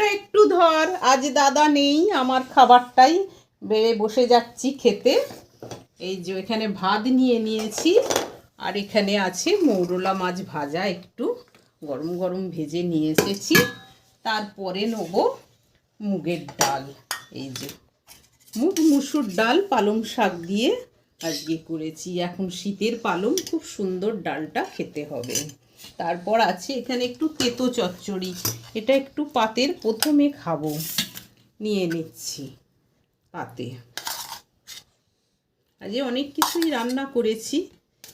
ফোনটা একটু ধর, আজ দাদা নেই, আমার খাবারটাই বেড়ে বসে যাচ্ছি খেতে। এই যে এখানে ভাত নিয়ে নিয়েছি, আর এখানে আছে মৌরলা মাছ ভাজা, একটু গরম গরম ভেজে নিয়ে এসেছি। তারপরে নেব মুগের ডাল, এই যে মুগ মুসুর ডাল পালং শাক দিয়ে আজকে করেছি। এখন শীতের পালং, খুব সুন্দর ডালটা খেতে হবে। তারপর আছে এখানে একটু তেতো চচ্চড়ি, এটা একটু পাতের প্রথমে খাবো, নিয়ে নিচ্ছি পাতে। আজকে অনেক কিছুই রান্না করেছি,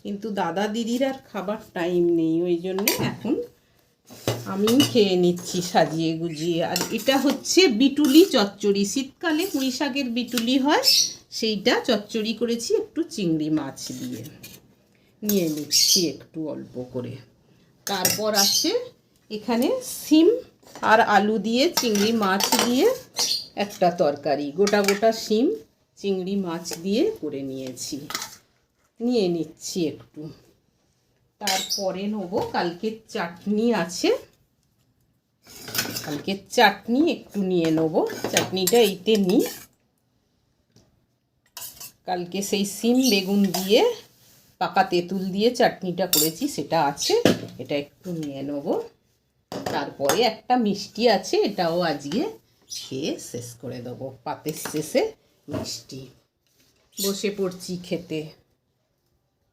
কিন্তু দাদা দিদির আর খাবার টাইম নেই, ওই জন্য এখন আমি খেয়ে নিচ্ছি সাজিয়ে গুজিয়ে। আর এটা হচ্ছে বিটুলি চচ্চড়ি, শীতকালে পুঁই শাকের বিটুলি হয়, সেইটা চচ্চড়ি করেছি একটু চিংড়ি মাছ দিয়ে, নিয়ে নিচ্ছি একটু অল্প করে। তারপর আছে এখানে সিম আর আলু দিয়ে চিংড়ি মাছ দিয়ে একটা তরকারি, গোটা গোটা সিম চিংড়ি মাছ দিয়ে করে নিয়েছি, নিয়ে নিচ্ছি একটু। তারপরে নেব কালকের চাটনি আছে, কালকের চাটনি একটু নিয়ে নেব, চাটনিটা এইতে নিই। কালকে সেই সিম বেগুন দিয়ে পাকা তেঁতুল দিয়ে চাটনিটা করেছি, সেটা আছে, এটা একটু নিয়ে নেব। তারপরে একটা মিষ্টি আছে, এটাও আজকে খেয়ে শেষ করে দেবো, পাতের শেষে মিষ্টি। বসে পড়ছি খেতে।